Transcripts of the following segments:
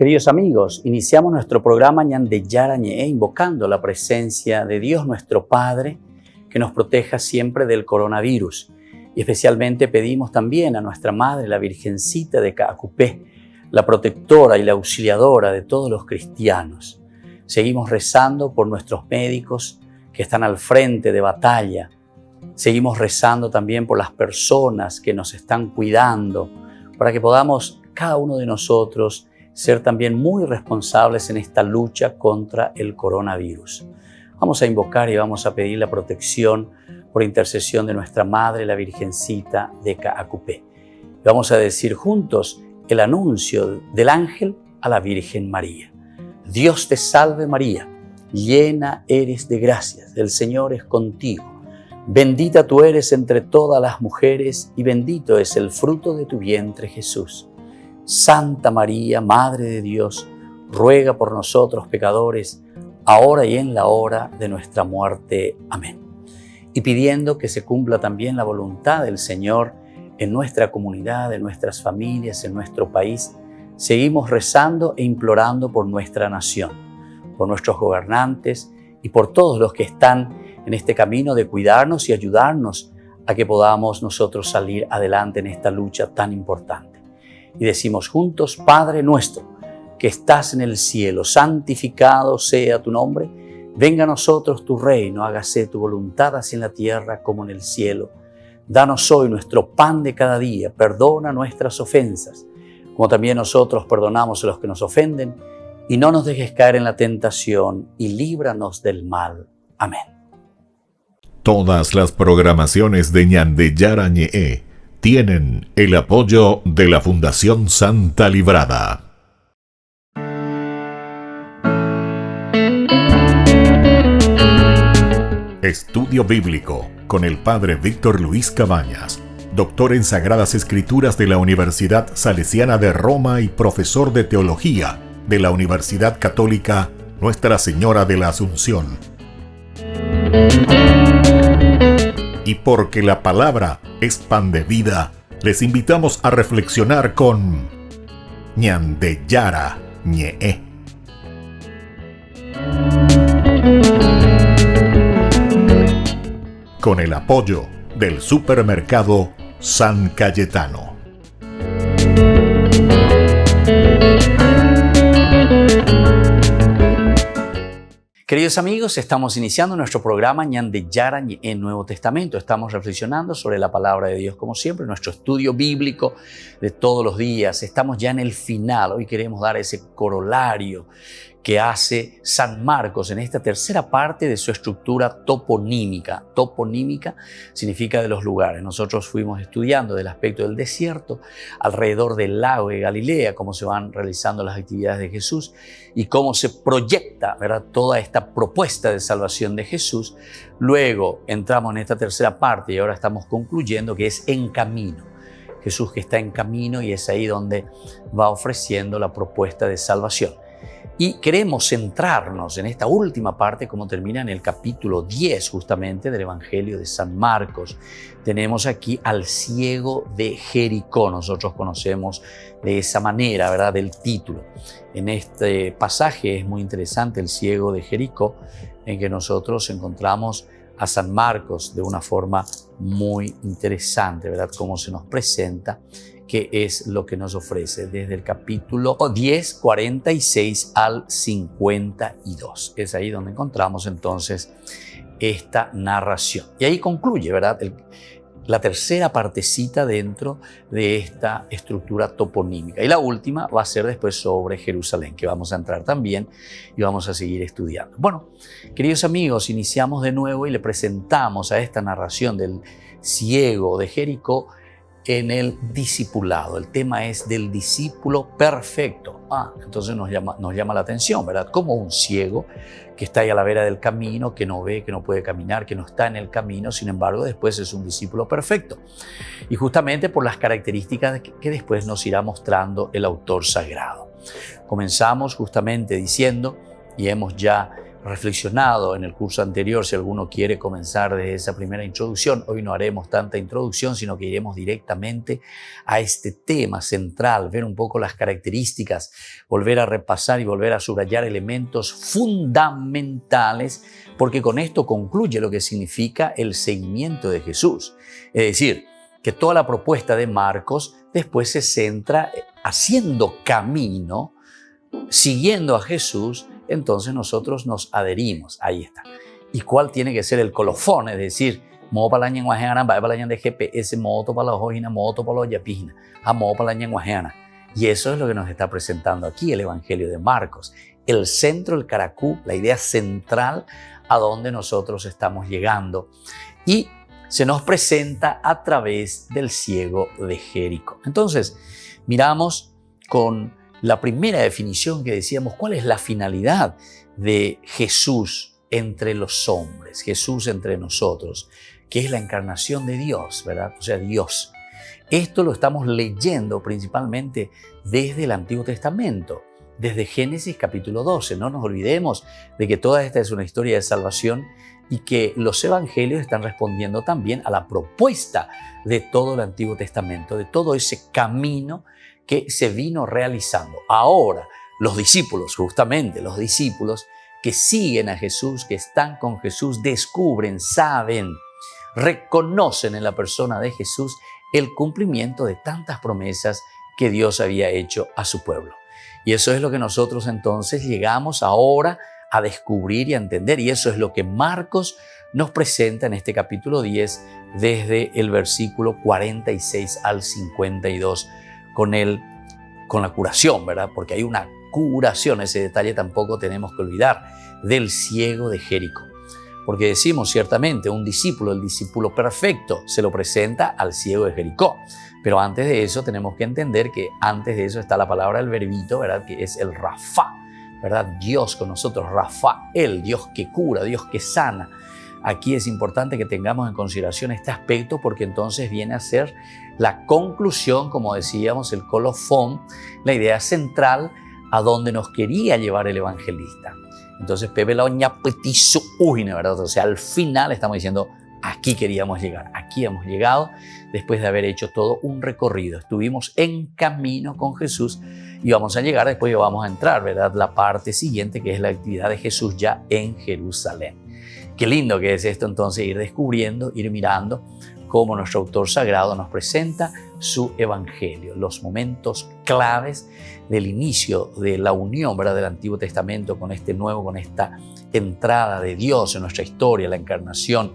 Queridos amigos, iniciamos nuestro programa Ñande Yarañe, invocando la presencia de Dios nuestro Padre, que nos proteja siempre del coronavirus. Y especialmente pedimos también a nuestra Madre, la Virgencita de Caacupé, la protectora y la auxiliadora de todos los cristianos. Seguimos rezando por nuestros médicos que están al frente de batalla. Seguimos rezando también por las personas que nos están cuidando, para que podamos, cada uno de nosotros, ser también muy responsables en esta lucha contra el coronavirus. Vamos a invocar y vamos a pedir la protección por intercesión de nuestra Madre, la Virgencita de Caacupé. Vamos a decir juntos el anuncio del ángel a la Virgen María. Dios te salve María, llena eres de gracias, el Señor es contigo. Bendita tú eres entre todas las mujeres y bendito es el fruto de tu vientre Jesús. Santa María, Madre de Dios, ruega por nosotros pecadores, ahora y en la hora de nuestra muerte. Amén. Y pidiendo que se cumpla también la voluntad del Señor en nuestra comunidad, en nuestras familias, en nuestro país, seguimos rezando e implorando por nuestra nación, por nuestros gobernantes y por todos los que están en este camino de cuidarnos y ayudarnos a que podamos nosotros salir adelante en esta lucha tan importante. Y decimos juntos: Padre nuestro, que estás en el cielo, santificado sea tu nombre. Venga a nosotros tu reino, hágase tu voluntad así en la tierra como en el cielo. Danos hoy nuestro pan de cada día, perdona nuestras ofensas, como también nosotros perdonamos a los que nos ofenden, y no nos dejes caer en la tentación, y líbranos del mal. Amén. Todas las programaciones de Ñande Yarañe tienen el apoyo de la Fundación Santa Librada. Estudio Bíblico con el Padre Víctor Luis Cabañas, doctor en Sagradas Escrituras de la Universidad Salesiana de Roma y profesor de Teología de la Universidad Católica Nuestra Señora de la Asunción. Y porque la palabra es pan de vida, les invitamos a reflexionar con Ñande Yarañe. Con el apoyo del supermercado San Cayetano. Queridos amigos, estamos iniciando nuestro programa Ñande Yarañe en Nuevo Testamento. Estamos reflexionando sobre la palabra de Dios, como siempre, nuestro estudio bíblico de todos los días. Estamos ya en el final. Hoy queremos dar ese corolario que hace San Marcos en esta tercera parte de su estructura toponímica. Toponímica significa de los lugares. Nosotros fuimos estudiando del aspecto del desierto, alrededor del lago de Galilea, cómo se van realizando las actividades de Jesús y cómo se proyecta, ¿verdad?, toda esta propuesta de salvación de Jesús. Luego entramos en esta tercera parte y ahora estamos concluyendo que es en camino. Jesús que está en camino, y es ahí donde va ofreciendo la propuesta de salvación. Y queremos centrarnos en esta última parte, como termina en el capítulo 10 justamente del Evangelio de San Marcos. Tenemos aquí al ciego de Jericó. Nosotros conocemos de esa manera, ¿verdad?, del título. En este pasaje es muy interesante el ciego de Jericó, en que nosotros encontramos a San Marcos de una forma muy interesante, ¿verdad?, cómo se nos presenta, que es lo que nos ofrece desde el capítulo 10, 46 al 52. Es ahí donde encontramos entonces esta narración. Y ahí concluye, ¿verdad?, la tercera partecita dentro de esta estructura toponímica. Y la última va a ser después sobre Jerusalén, que vamos a entrar también y vamos a seguir estudiando. Bueno, queridos amigos, iniciamos de nuevo y le presentamos a esta narración del ciego de Jericó en el discipulado. El tema es del discípulo perfecto. Entonces nos llama la atención, ¿verdad? Como un ciego que está ahí a la vera del camino, que no ve, que no puede caminar, que no está en el camino, sin embargo, después es un discípulo perfecto. Y justamente por las características que después nos irá mostrando el autor sagrado. Comenzamos justamente diciendo, y hemos ya reflexionado en el curso anterior. Si alguno quiere comenzar desde esa primera introducción, hoy no haremos tanta introducción, sino que iremos directamente a este tema central, ver un poco las características, volver a repasar y volver a subrayar elementos fundamentales, porque con esto concluye lo que significa el seguimiento de Jesús. Es decir, que toda la propuesta de Marcos después se centra haciendo camino, siguiendo a Jesús. Entonces nosotros nos adherimos. Ahí está. ¿Y cuál tiene que ser el colofón? Es decir, modo para la ñenguajeana, va para la de GPS, modo para la hojina, modo para la yapijina, a modo para la ñenguajeana. Y eso es lo que nos está presentando aquí el Evangelio de Marcos. El centro, el caracú, la idea central a donde nosotros estamos llegando. Y se nos presenta a través del ciego de Jericó. Entonces, miramos con la primera definición que decíamos, ¿cuál es la finalidad de Jesús entre los hombres, Jesús entre nosotros, que es la encarnación de Dios, ¿verdad? O sea, Dios. Esto lo estamos leyendo principalmente desde el Antiguo Testamento, desde Génesis capítulo 12. No nos olvidemos de que toda esta es una historia de salvación y que los evangelios están respondiendo también a la propuesta de todo el Antiguo Testamento, de todo ese camino que se vino realizando. Ahora, los discípulos, justamente los discípulos que siguen a Jesús, que están con Jesús, descubren, saben, reconocen en la persona de Jesús el cumplimiento de tantas promesas que Dios había hecho a su pueblo. Y eso es lo que nosotros entonces llegamos ahora a descubrir y a entender. Y eso es lo que Marcos nos presenta en este capítulo 10, desde el versículo 46 al 52, con la curación, ¿verdad? Porque hay una curación, ese detalle tampoco tenemos que olvidar, del ciego de Jericó. Porque decimos ciertamente, un discípulo, el discípulo perfecto, se lo presenta al ciego de Jericó. Pero antes de eso tenemos que entender que antes de eso está la palabra, el verbito, ¿verdad? Que es el Rafa, ¿verdad? Dios con nosotros, Rafael, Dios que cura, Dios que sana. Aquí es importante que tengamos en consideración este aspecto, porque entonces viene a ser la conclusión, como decíamos, el colofón, la idea central a donde nos quería llevar el evangelista. Entonces, Pepe la oña petisu ujine, ¿verdad? O sea, al final estamos diciendo, aquí queríamos llegar, aquí hemos llegado después de haber hecho todo un recorrido. Estuvimos en camino con Jesús y vamos a llegar, después vamos a entrar, ¿verdad? La parte siguiente, que es la actividad de Jesús ya en Jerusalén. Qué lindo que es esto entonces, ir descubriendo, ir mirando cómo nuestro autor sagrado nos presenta su evangelio, los momentos claves del inicio de la unión, ¿verdad?, del Antiguo Testamento con este nuevo, con esta entrada de Dios en nuestra historia, la encarnación.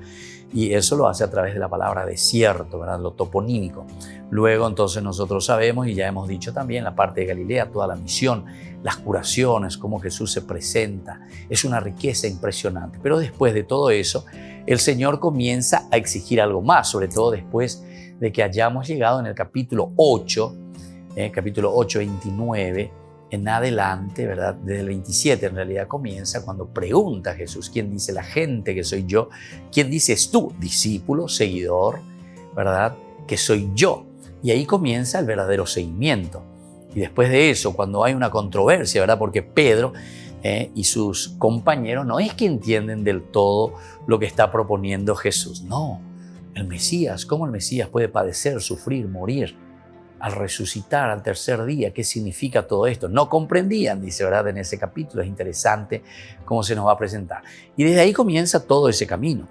Y eso lo hace a través de la palabra desierto, ¿verdad?, lo toponímico. Luego entonces nosotros sabemos, y ya hemos dicho también, la parte de Galilea, toda la misión, las curaciones, cómo Jesús se presenta. Es una riqueza impresionante. Pero después de todo eso, el Señor comienza a exigir algo más, sobre todo después de que hayamos llegado en el capítulo 8, 29, en adelante, ¿verdad? Desde el 27 en realidad comienza cuando pregunta a Jesús, ¿quién dice la gente que soy yo? ¿Quién dices tú, discípulo, seguidor, ¿verdad?, que soy yo? Y ahí comienza el verdadero seguimiento. Y después de eso, cuando hay una controversia, ¿verdad?, porque Pedro y sus compañeros no es que entienden del todo lo que está proponiendo Jesús. No, el Mesías, ¿cómo el Mesías puede padecer, sufrir, morir al resucitar al tercer día? ¿Qué significa todo esto? No comprendían, dice, ¿verdad?, en ese capítulo. Es interesante cómo se nos va a presentar. Y desde ahí comienza todo ese camino,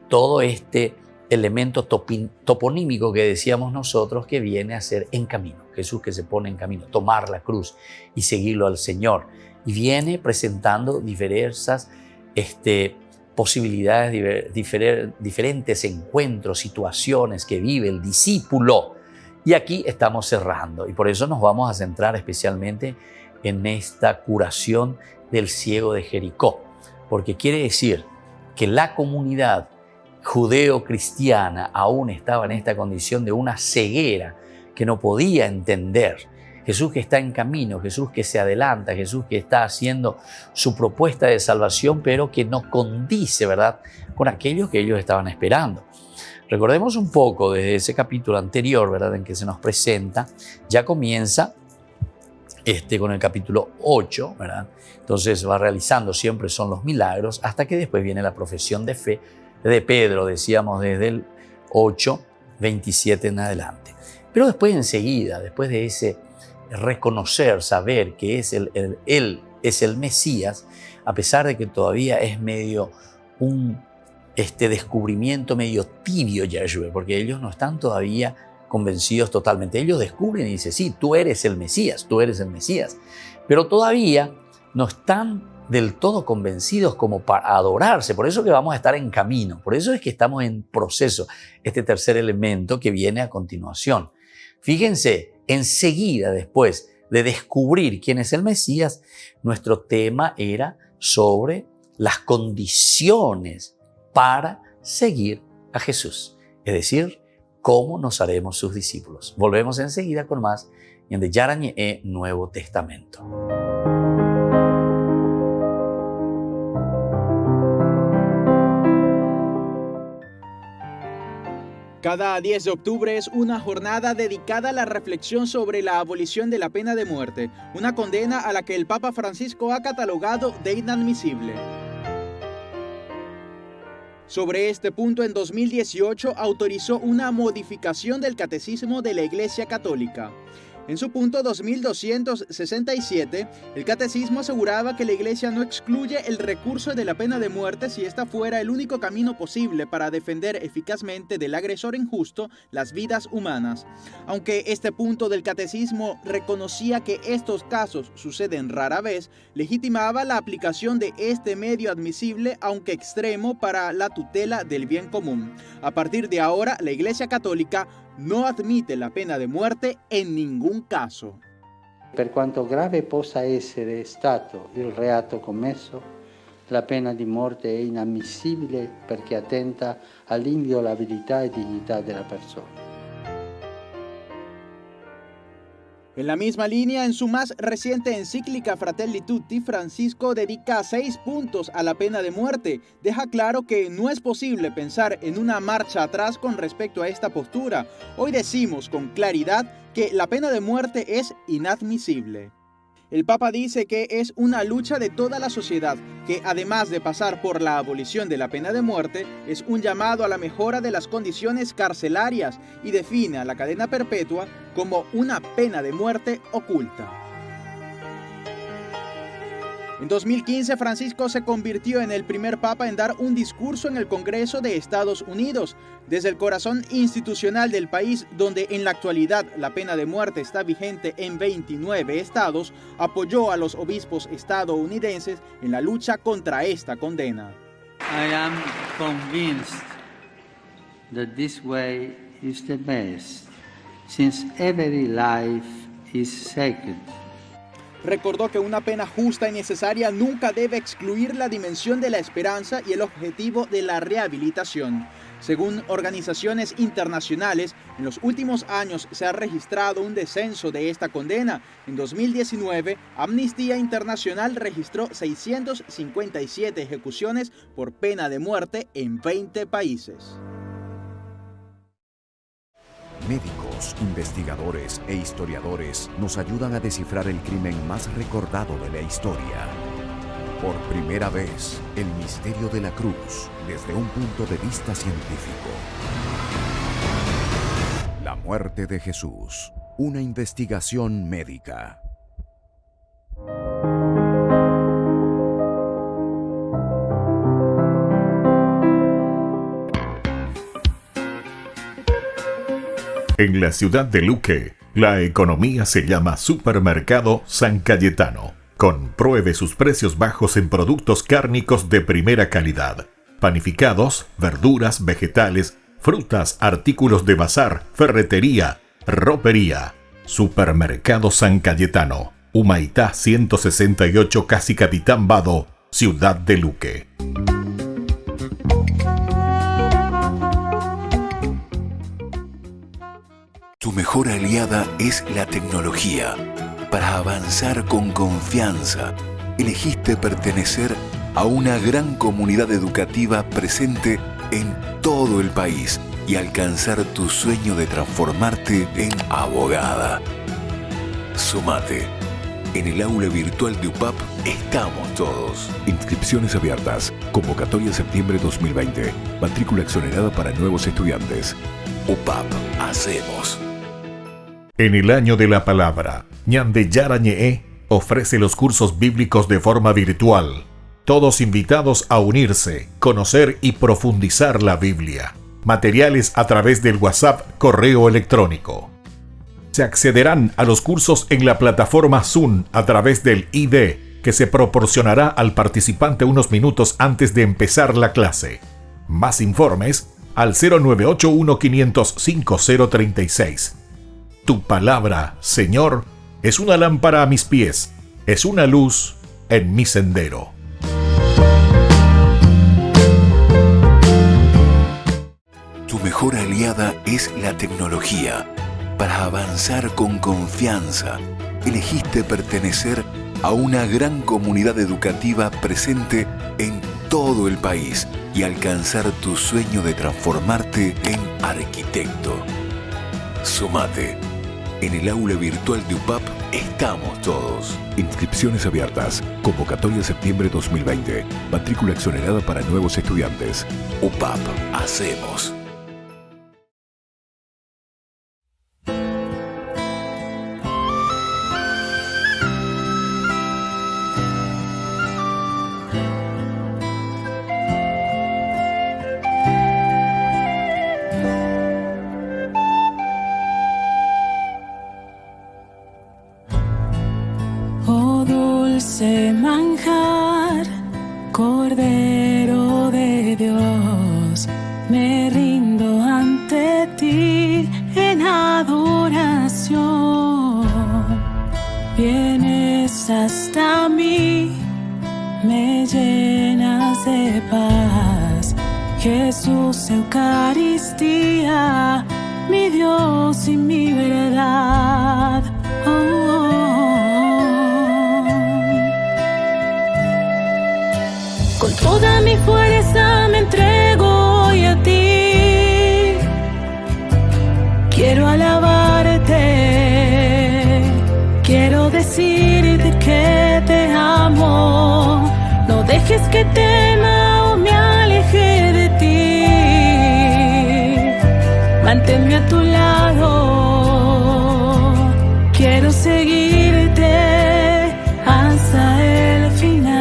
todo este elemento toponímico que decíamos nosotros, que viene a ser en camino. Jesús que se pone en camino, tomar la cruz y seguirlo al Señor. Y viene presentando diversas posibilidades, diferentes encuentros, situaciones que vive el discípulo. Y aquí estamos cerrando. Y por eso nos vamos a centrar especialmente en esta curación del ciego de Jericó. Porque quiere decir que la comunidad judeo-cristiana aún estaba en esta condición de una ceguera que no podía entender. Jesús que está en camino, Jesús que se adelanta, Jesús que está haciendo su propuesta de salvación, pero que no condice, ¿verdad?, con aquello que ellos estaban esperando. Recordemos un poco desde ese capítulo anterior, ¿verdad?, en que se nos presenta, ya comienza con el capítulo 8, ¿verdad? Entonces va realizando siempre son los milagros hasta que después viene la profesión de fe de Pedro, decíamos desde el 8, 27 en adelante. Pero después enseguida, después de ese reconocer, saber que Él es el Mesías, a pesar de que todavía es medio un descubrimiento medio tibio, Yahshua, porque ellos no están todavía convencidos totalmente. Ellos descubren y dicen, sí, tú eres el Mesías, pero todavía no están del todo convencidos como para adorarse. Por eso que vamos a estar en camino, por eso es que estamos en proceso, este tercer elemento que viene a continuación. Fíjense, enseguida después de descubrir quién es el Mesías, nuestro tema era sobre las condiciones para seguir a Jesús, es decir, cómo nos haremos sus discípulos. Volvemos enseguida con más en de Yarañe Nuevo Testamento. Cada 10 de octubre es una jornada dedicada a la reflexión sobre la abolición de la pena de muerte, una condena a la que el Papa Francisco ha catalogado de inadmisible. Sobre este punto, en 2018 autorizó una modificación del Catecismo de la Iglesia Católica. En su punto 2267, el Catecismo aseguraba que la Iglesia no excluye el recurso de la pena de muerte si esta fuera el único camino posible para defender eficazmente del agresor injusto las vidas humanas. Aunque este punto del Catecismo reconocía que estos casos suceden rara vez, legitimaba la aplicación de este medio admisible, aunque extremo, para la tutela del bien común. A partir de ahora, la Iglesia Católica no admite la pena de muerte en ningún caso. Per quanto grave possa essere stato il reato commesso, la pena di morte è inammissibile perché attenta all'inviolabilità e dignità della persona. En la misma línea, en su más reciente encíclica Fratelli Tutti, Francisco dedica 6 puntos a la pena de muerte. Deja claro que no es posible pensar en una marcha atrás con respecto a esta postura. Hoy decimos con claridad que la pena de muerte es inadmisible. El Papa dice que es una lucha de toda la sociedad, que además de pasar por la abolición de la pena de muerte, es un llamado a la mejora de las condiciones carcelarias y define a la cadena perpetua como una pena de muerte oculta. En 2015, Francisco se convirtió en el primer papa en dar un discurso en el Congreso de Estados Unidos. Desde el corazón institucional del país, donde en la actualidad la pena de muerte está vigente en 29 estados, apoyó a los obispos estadounidenses en la lucha contra esta condena. I am convinced that this way is the best, since every life is sacred. Recordó que una pena justa y necesaria nunca debe excluir la dimensión de la esperanza y el objetivo de la rehabilitación. Según organizaciones internacionales, en los últimos años se ha registrado un descenso de esta condena. En 2019, Amnistía Internacional registró 657 ejecuciones por pena de muerte en 20 países. Médicos, investigadores e historiadores nos ayudan a descifrar el crimen más recordado de la historia. Por primera vez, el misterio de la cruz desde un punto de vista científico. La muerte de Jesús, una investigación médica. En la ciudad de Luque, la economía se llama Supermercado San Cayetano. Compruebe sus precios bajos en productos cárnicos de primera calidad. Panificados, verduras, vegetales, frutas, artículos de bazar, ferretería, ropería. Supermercado San Cayetano. Humaitá 168, Casi Capitán Vado, ciudad de Luque. Tu mejor aliada es la tecnología. Para avanzar con confianza, elegiste pertenecer a una gran comunidad educativa presente en todo el país y alcanzar tu sueño de transformarte en abogada. Sumate. En el aula virtual de UPAP estamos todos. Inscripciones abiertas. Convocatoria septiembre 2020. Matrícula exonerada para nuevos estudiantes. UPAP, hacemos. En el año de la palabra, Ñande Yara Ñe'e ofrece los cursos bíblicos de forma virtual. Todos invitados a unirse, conocer y profundizar la Biblia. Materiales a través del WhatsApp, correo electrónico. Se accederán a los cursos en la plataforma Zoom a través del ID, que se proporcionará al participante unos minutos antes de empezar la clase. Más informes al 0981-500-5036. Tu palabra, Señor, es una lámpara a mis pies, es una luz en mi sendero. Tu mejor aliada es la tecnología. Para avanzar con confianza, elegiste pertenecer a una gran comunidad educativa presente en todo el país y alcanzar tu sueño de transformarte en arquitecto. Sumate. En el aula virtual de UPAP estamos todos. Inscripciones abiertas. Convocatoria septiembre 2020. Matrícula exonerada para nuevos estudiantes. UPAP, hacemos. Dulce manjar, Cordero de Dios, me rindo ante ti en adoración. Vienes hasta mí, me llenas de paz. Jesús, Eucaristía, mi Dios y mi verdad. Con toda mi fuerza me entrego hoy a ti. Quiero alabarte, quiero decirte que te amo. No dejes que tema o me aleje de ti. Manténme a tu lado, quiero seguirte hasta el final.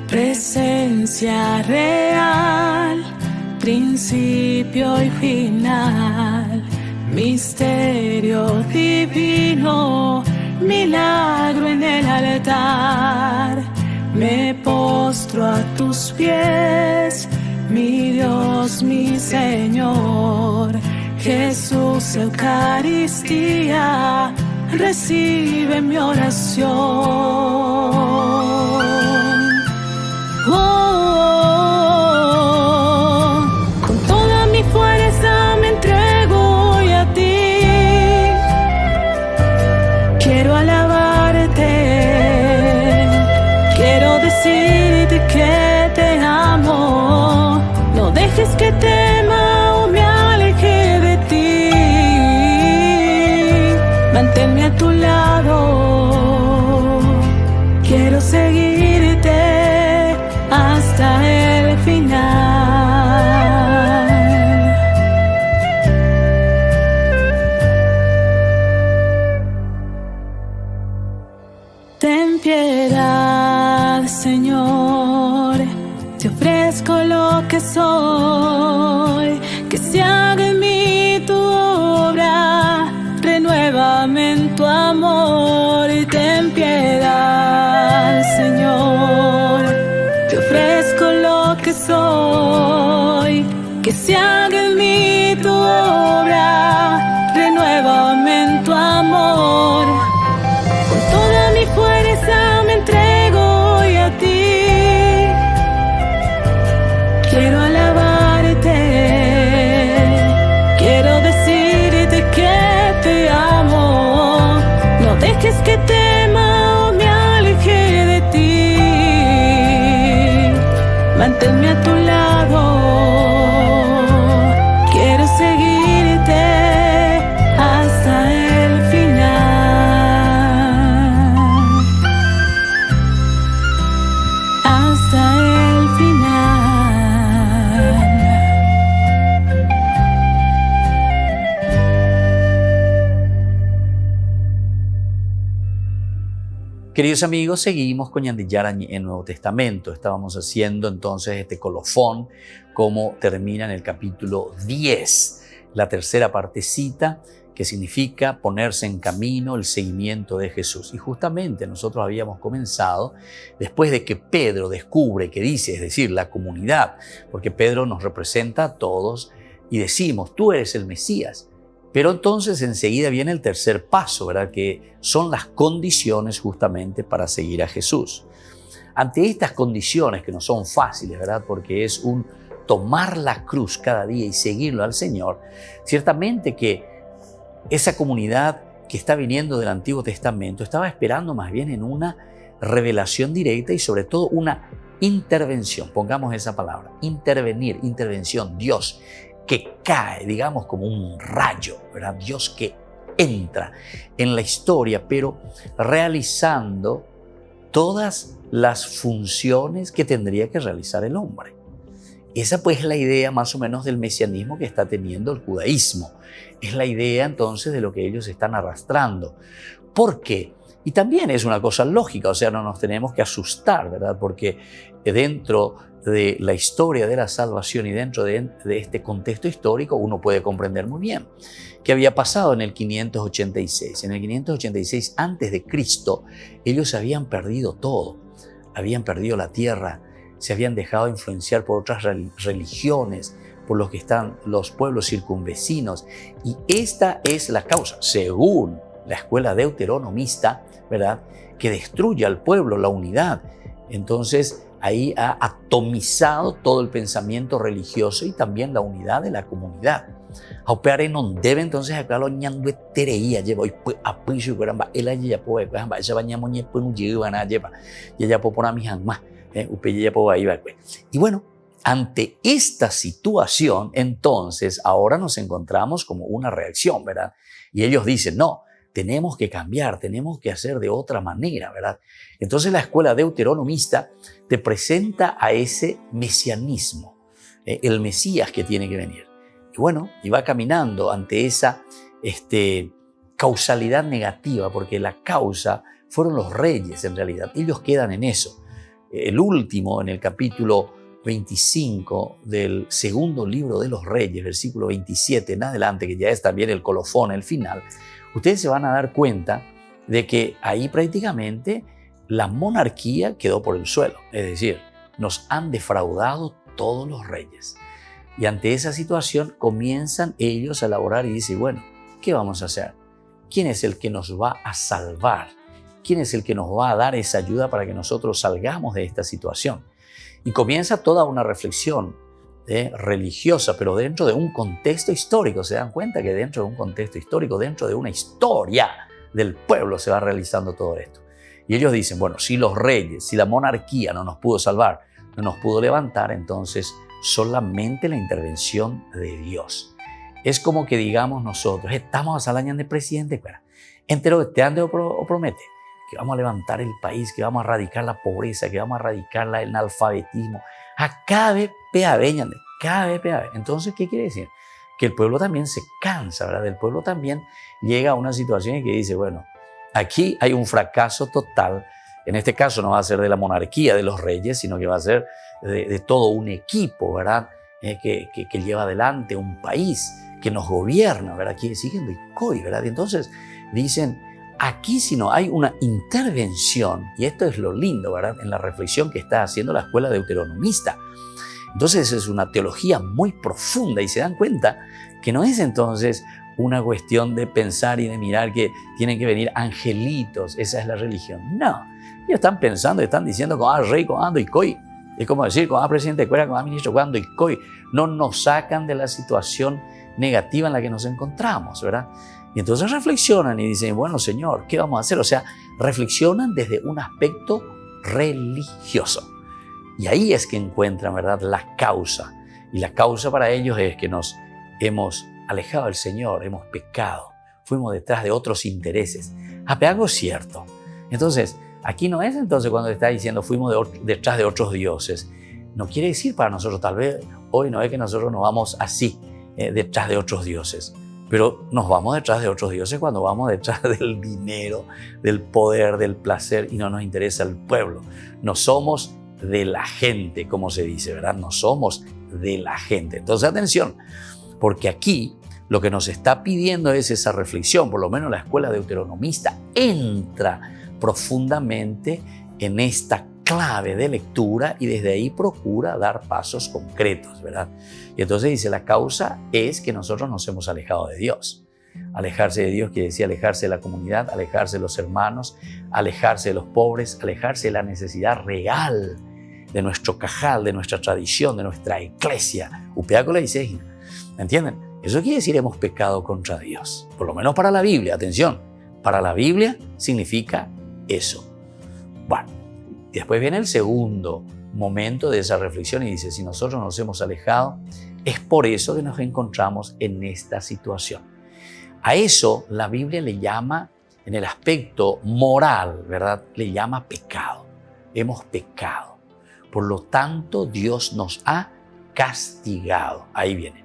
Presencia real, principio y final, misterio divino, milagro en el altar. Me postro a tus pies, mi Dios, mi Señor. Jesús, Eucaristía, recibe mi oración. Con toda mi fuerza me entrego hoy a ti. Quiero alabarte, quiero decirte que te amo. No dejes que tema o me aleje de ti. Manténme a tu lado, quiero seguirte hasta el final. Ten piedad, Señor, te ofrezco lo que soy, que se haga en mí tu obra, renuévame en tu amor. Ten piedad, Señor, te ofrezco lo que soy, que se haga en mí tu obra, renuévame en tu amor. Con toda mi fuerza me entrego hoy a ti. Quiero alabarte, quiero decirte que te amo. No dejes que tema o me Queridos amigos, seguimos con Ñan de Yarañi en Nuevo Testamento. Estábamos haciendo entonces este colofón, como termina en el capítulo 10, la tercera partecita, que significa ponerse en camino, el seguimiento de Jesús. Y justamente nosotros habíamos comenzado después de que Pedro descubre que dice, es decir, la comunidad, porque Pedro nos representa a todos y decimos, tú eres el Mesías. Pero entonces enseguida viene el tercer paso, ¿verdad? Que son las condiciones justamente para seguir a Jesús. Ante estas condiciones que no son fáciles, ¿verdad? Porque es un tomar la cruz cada día y seguirlo al Señor, ciertamente que esa comunidad que está viniendo del Antiguo Testamento estaba esperando más bien en una revelación directa y sobre todo una intervención. Pongamos esa palabra, intervenir, intervención, Dios que cae, digamos, como un rayo, ¿verdad? Dios que entra en la historia, pero realizando todas las funciones que tendría que realizar el hombre. Esa pues es la idea más o menos del mesianismo que está teniendo el judaísmo. Es la idea entonces de lo que ellos están arrastrando. ¿Por qué? Y también es una cosa lógica, o sea, no nos tenemos que asustar, ¿verdad? Porque dentro de la historia de la salvación y dentro de este contexto histórico uno puede comprender muy bien qué había pasado en el 586. En el 586 antes de Cristo ellos habían perdido todo, habían perdido la tierra, se habían dejado influenciar por otras religiones, por los que están los pueblos circunvecinos, y esta es la causa, según la escuela deuteronomista, ¿verdad?, que destruye al pueblo, la unidad. Entonces ahí ha atomizado todo el pensamiento religioso y también la unidad de la comunidad. Aupeare non debe entonces acá lo ñandue tereía lleva hoy apuisu cueramba el allí ya puede cueramba esa baña moñe pues un lleva nada lleva ya puedo poner a mi más ya puedo ahí va. Y bueno, ante esta situación entonces ahora nos encontramos como una reacción, ¿verdad? Y ellos dicen no, tenemos que cambiar, tenemos que hacer de otra manera, ¿verdad? Entonces la escuela deuteronomista te presenta a ese mesianismo, el Mesías que tiene que venir. Y bueno, y va caminando ante esa causalidad negativa, porque la causa fueron los reyes en realidad. Ellos quedan en eso. El último, en el capítulo 25 del segundo libro de los Reyes, versículo 27 en adelante, que ya es también el colofón, el final, ustedes se van a dar cuenta de que ahí prácticamente la monarquía quedó por el suelo. Es decir, nos han defraudado todos los reyes. Y ante esa situación comienzan ellos a elaborar y dicen, bueno, ¿qué vamos a hacer? ¿Quién es el que nos va a salvar? ¿Quién es el que nos va a dar esa ayuda para que nosotros salgamos de esta situación? Y comienza toda una reflexión religiosa, pero dentro de un contexto histórico. Se dan cuenta que dentro de un contexto histórico, dentro de una historia del pueblo se va realizando todo esto. Y ellos dicen, bueno, si los reyes, si la monarquía no nos pudo salvar, no nos pudo levantar, entonces solamente la intervención de Dios. Es como que digamos nosotros, estamos a salañan de presidente, entero te ande o promete que vamos a levantar el país, que vamos a erradicar la pobreza, que vamos a erradicar el analfabetismo. A cada vez peaveñan, cada vez peave. Entonces, ¿qué quiere decir? Que el pueblo también se cansa, ¿verdad? El pueblo también llega a una situación en que dice, bueno, aquí hay un fracaso total. En este caso no va a ser de la monarquía, de los reyes, sino que va a ser de todo un equipo, ¿verdad? Que lleva adelante un país, que nos gobierna, ¿verdad? Que siguen de COI, ¿verdad? Y entonces dicen, aquí si no hay una intervención, y esto es lo lindo, ¿verdad? En la reflexión que está haciendo la escuela deuteronomista. Entonces es una teología muy profunda y se dan cuenta que no es entonces una cuestión de pensar y de mirar que tienen que venir angelitos, esa es la religión. No, ellos están pensando, están diciendo con rey, con ando y coi. Es como decir, con presidente de Cuera, con ministro, cuando y coi. No nos sacan de la situación negativa en la que nos encontramos, ¿verdad? Y entonces reflexionan y dicen, bueno, Señor, ¿qué vamos a hacer? O sea, reflexionan desde un aspecto religioso. Y ahí es que encuentran, ¿verdad?, la causa. Y la causa para ellos es que nos hemos alejado del Señor, hemos pecado, fuimos detrás de otros intereses. Algo cierto. Entonces, aquí no es entonces cuando está diciendo fuimos detrás de otros dioses. No quiere decir para nosotros, tal vez hoy no es que nosotros nos vamos así, detrás de otros dioses. Pero nos vamos detrás de otros dioses cuando vamos detrás del dinero, del poder, del placer, y no nos interesa el pueblo. No somos de la gente, como se dice, ¿verdad? No somos de la gente. Entonces, atención, porque aquí lo que nos está pidiendo es esa reflexión. Por lo menos la escuela deuteronomista entra profundamente en esta clave de lectura y desde ahí procura dar pasos concretos, ¿verdad? Y entonces dice, la causa es que nosotros nos hemos alejado de Dios. Alejarse de Dios quiere decir alejarse de la comunidad, alejarse de los hermanos, alejarse de los pobres, alejarse de la necesidad real de nuestro cajal, de nuestra tradición, de nuestra iglesia. Upeaco le dice, ¿entienden? Eso quiere decir hemos pecado contra Dios. Por lo menos para la Biblia, atención, para la Biblia significa eso. Bueno, y después viene el segundo momento de esa reflexión y dice, si nosotros nos hemos alejado, es por eso que nos encontramos en esta situación. A eso la Biblia le llama, en el aspecto moral, ¿verdad? Le llama pecado. Hemos pecado. Por lo tanto, Dios nos ha castigado. Ahí viene.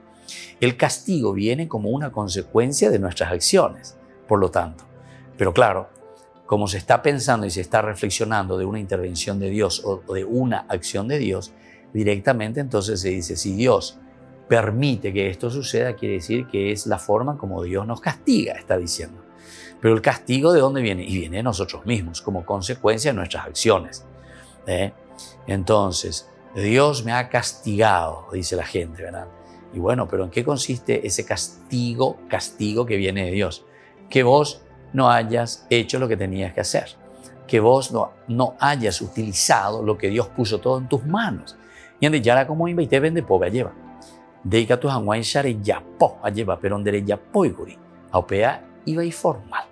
El castigo viene como una consecuencia de nuestras acciones, por lo tanto. Pero claro, como se está pensando y se está reflexionando de una intervención de Dios o de una acción de Dios, directamente entonces se dice, si Dios permite que esto suceda, quiere decir que es la forma como Dios nos castiga, está diciendo. Pero el castigo, ¿de dónde viene? Y viene de nosotros mismos, como consecuencia de nuestras acciones. Entonces, Dios me ha castigado, dice la gente, ¿verdad? Y bueno, pero ¿en qué consiste ese castigo que viene de Dios? Que vos no hayas hecho lo que tenías que hacer, que vos no hayas utilizado lo que Dios puso todo en tus manos. Y ande ya como invité vende pobre lleva. Deika tu hanguay share ya po lleva, pero donde ya poiguri. Aupea iba y formal,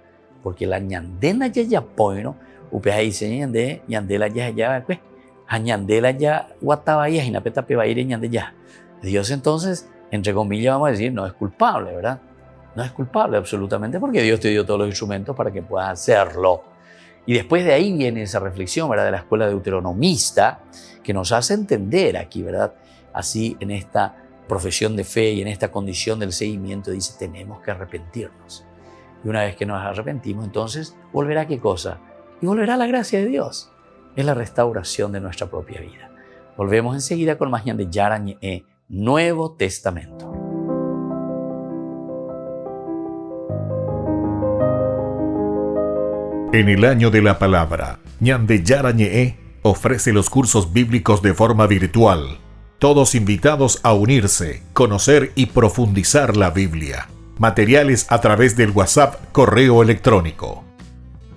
porque la ñandena ya poino, upea dice ñandela ya pues, ñandela ya guataba ya y na peta pe va a ir ñande ya. Dios entonces, entre comillas, vamos a decir, no es culpable, ¿verdad? No es culpable absolutamente porque Dios te dio todos los instrumentos para que puedas hacerlo. Y después de ahí viene esa reflexión, ¿verdad?, de la escuela deuteronomista que nos hace entender aquí, ¿verdad? Así en esta profesión de fe y en esta condición del seguimiento dice, tenemos que arrepentirnos. Y una vez que nos arrepentimos, entonces, ¿volverá qué cosa? Y volverá la gracia de Dios. Es la restauración de nuestra propia vida. Volvemos enseguida con más de Yara Ñe, Nuevo Testamento. En el año de la palabra, Ñande Yara Ñe ofrece los cursos bíblicos de forma virtual. Todos invitados a unirse, conocer y profundizar la Biblia. Materiales a través del WhatsApp, correo electrónico.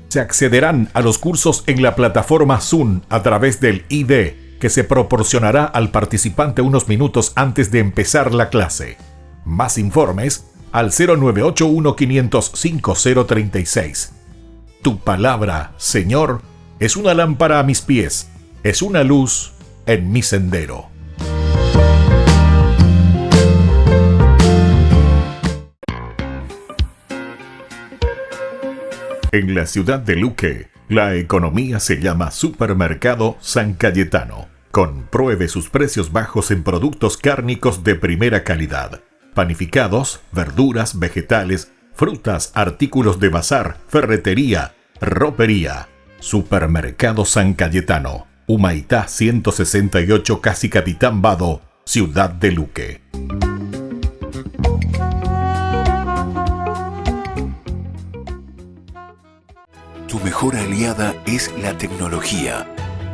Se accederán a los cursos en la plataforma Zoom a través del ID, que se proporcionará al participante unos minutos antes de empezar la clase. Más informes al 0981-500-5036. Tu palabra, Señor, es una lámpara a mis pies, es una luz en mi sendero. En la ciudad de Luque, la economía se llama Supermercado San Cayetano. Compruebe sus precios bajos en productos cárnicos de primera calidad. Panificados, verduras, vegetales, frutas, artículos de bazar, ferretería, ropería. Supermercado San Cayetano. Humaitá 168, Casi Capitán Vado, ciudad de Luque. Tu mejor aliada es la tecnología.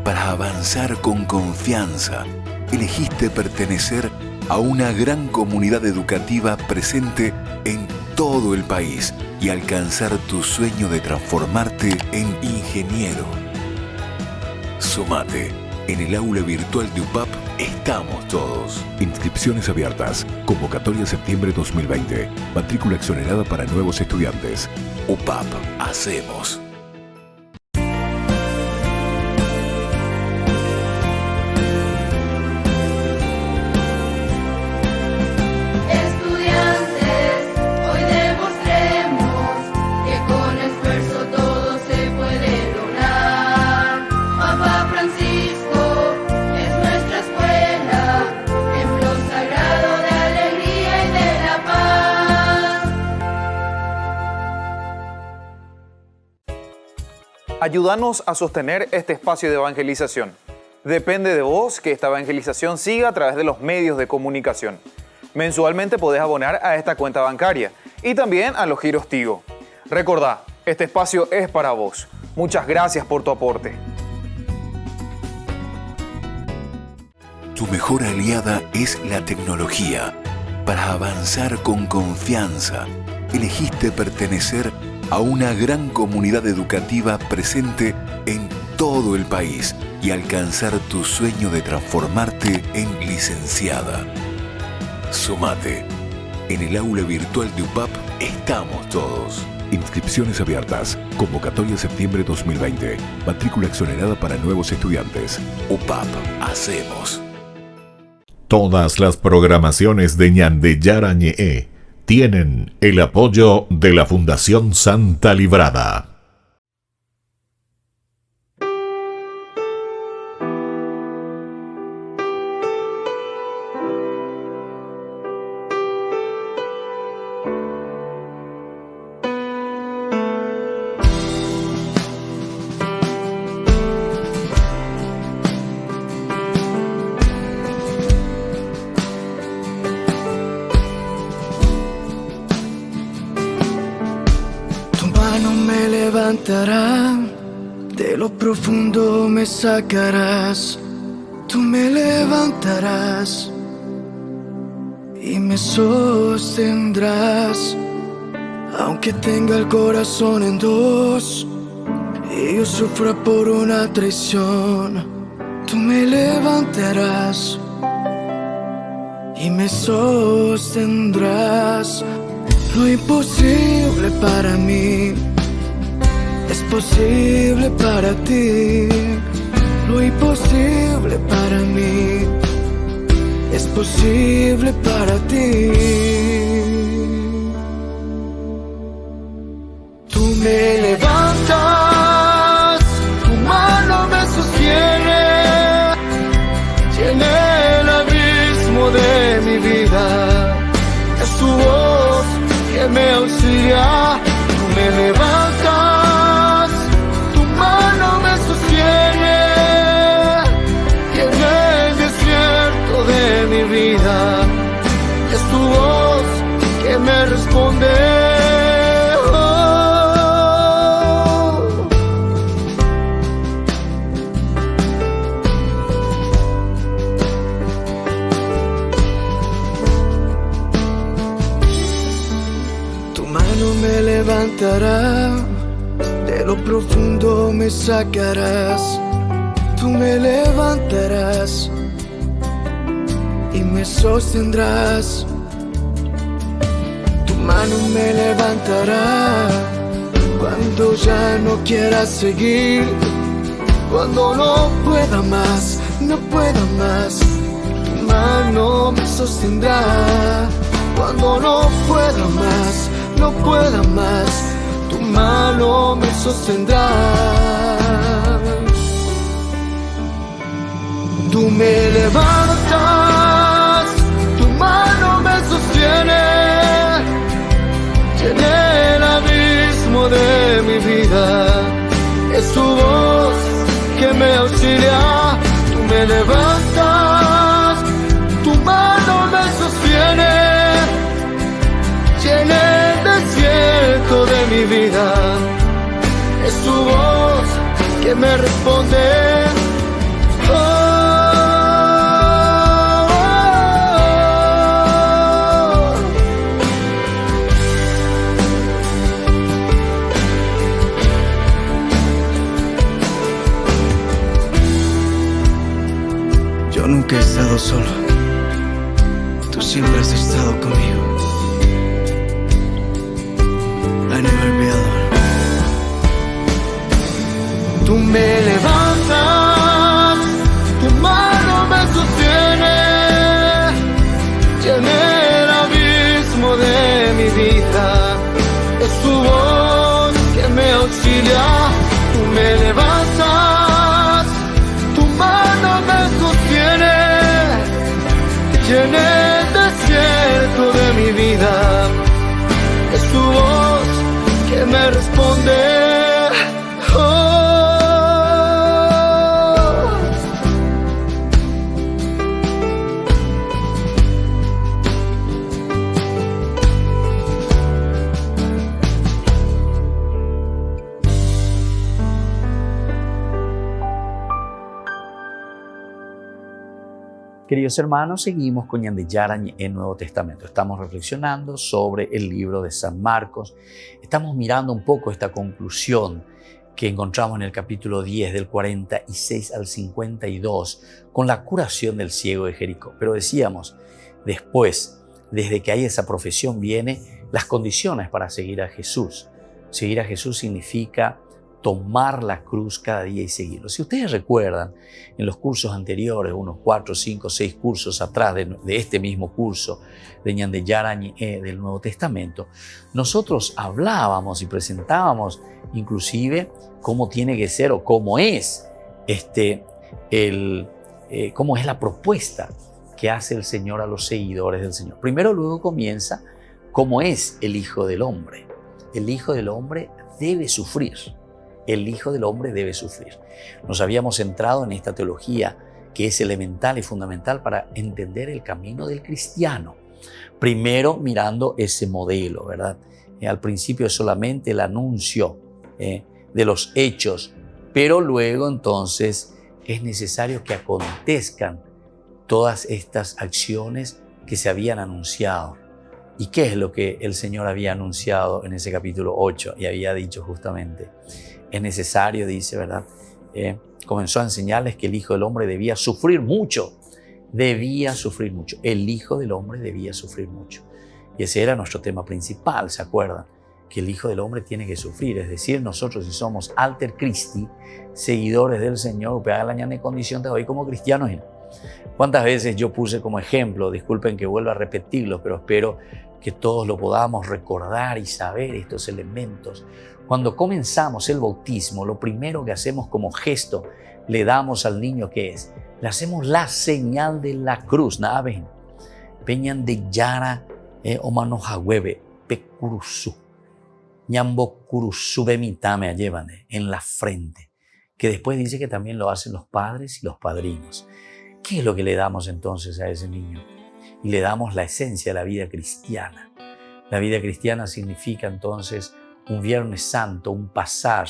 Para avanzar con confianza, elegiste pertenecer a una gran comunidad educativa presente en todo el país y alcanzar tu sueño de transformarte en ingeniero. Sumate. En el aula virtual de UPAP estamos todos. Inscripciones abiertas. Convocatoria septiembre 2020. Matrícula exonerada para nuevos estudiantes. UPAP. Hacemos. Ayúdanos a sostener este espacio de evangelización. Depende de vos que esta evangelización siga a través de los medios de comunicación. Mensualmente podés abonar a esta cuenta bancaria y también a los giros Tigo. Recordá, este espacio es para vos. Muchas gracias por tu aporte. Tu mejor aliada es la tecnología. Para avanzar con confianza, elegiste pertenecer a una gran comunidad educativa presente en todo el país y alcanzar tu sueño de transformarte en licenciada. Sumate. En el aula virtual de UPAP estamos todos. Inscripciones abiertas. Convocatoria septiembre 2020. Matrícula exonerada para nuevos estudiantes. UPAP. Hacemos. Todas las programaciones de Ñande Yara Ñe'e tienen el apoyo de la Fundación Santa Librada. De lo profundo me sacarás, tú me levantarás y me sostendrás. Aunque tenga el corazón en dos y yo sufra por una traición, tú me levantarás y me sostendrás. Lo imposible para mí es posible para ti. Lo imposible para mí es posible para ti. Tú me levantas, tu mano me sostiene, llena el abismo de mi vida. Es tu voz que me auxilia. Tú me levantas, tu mano me sostiene, y en el desierto de mi vida es tu voz que me responde. Me levantará, de lo profundo me sacarás, tú me levantarás y me sostendrás. Tu mano me levantará cuando ya no quiera seguir, cuando no pueda más, no pueda más. Tu mano me sostendrá cuando no pueda más, no pueda más, tu mano me sostendrá. Tú me levantas, tu mano me sostiene, llena el abismo de mi vida. Es tu voz que me auxilia. Tú me levantas, tu mano me sostiene, llena el desierto de mi vida. Es tu voz que me responde. Oh, oh, oh. Yo nunca he estado solo, tú siempre has estado conmigo. I never be alone. Tú me levantas, tu mano me sostiene, llena el abismo de mi vida. Es tu voz que me auxilia. Tú me levantas, tu mano me sostiene, llena el desierto de mi vida. Es tu voz que me responde. Oh. Queridos hermanos, seguimos con Ñan de Yara en el Nuevo Testamento. Estamos reflexionando sobre el libro de San Marcos. Estamos mirando un poco esta conclusión que encontramos en el capítulo 10, del 46 al 52, con la curación del ciego de Jericó. Pero decíamos, después, desde que hay esa profesión, vienen las condiciones para seguir a Jesús. Seguir a Jesús significa tomar la cruz cada día y seguirlo. Si ustedes recuerdan, en los cursos anteriores, unos 4, 5, 6 cursos atrás de este mismo curso de Ñan de Yara del Nuevo Testamento, nosotros hablábamos y presentábamos inclusive cómo tiene que ser o cómo es, cómo es la propuesta que hace el Señor a los seguidores del Señor. Primero, luego comienza cómo es el Hijo del Hombre. El Hijo del Hombre debe sufrir. El Hijo del Hombre debe sufrir. Nos habíamos centrado en esta teología que es elemental y fundamental para entender el camino del cristiano. Primero mirando ese modelo, ¿verdad? Al principio es solamente el anuncio de los hechos, pero luego entonces es necesario que acontezcan todas estas acciones que se habían anunciado. ¿Y qué es lo que el Señor había anunciado en ese capítulo 8 y había dicho justamente? Es necesario, dice, ¿verdad? Comenzó a enseñarles que el Hijo del Hombre debía sufrir mucho. Debía sufrir mucho. El Hijo del Hombre debía sufrir mucho. Y ese era nuestro tema principal, ¿se acuerdan? Que el Hijo del Hombre tiene que sufrir. Es decir, nosotros si somos alter Christi, seguidores del Señor, la ñana de condición de hoy como cristianos. ¿Cuántas veces yo puse como ejemplo? Disculpen que vuelva a repetirlo, pero espero que todos lo podamos recordar y saber estos elementos. Cuando comenzamos el bautismo, lo primero que hacemos como gesto, le damos al niño, ¿qué es? Le hacemos la señal de la cruz. Nada ven. Peñan de Yara o manojahueve, pecurusu. Ñambo curusu bemitame llevan en la frente. Que después dice que también lo hacen los padres y los padrinos. ¿Qué es lo que le damos entonces a ese niño? Y le damos la esencia de la vida cristiana. La vida cristiana significa entonces un Viernes Santo, un pasar,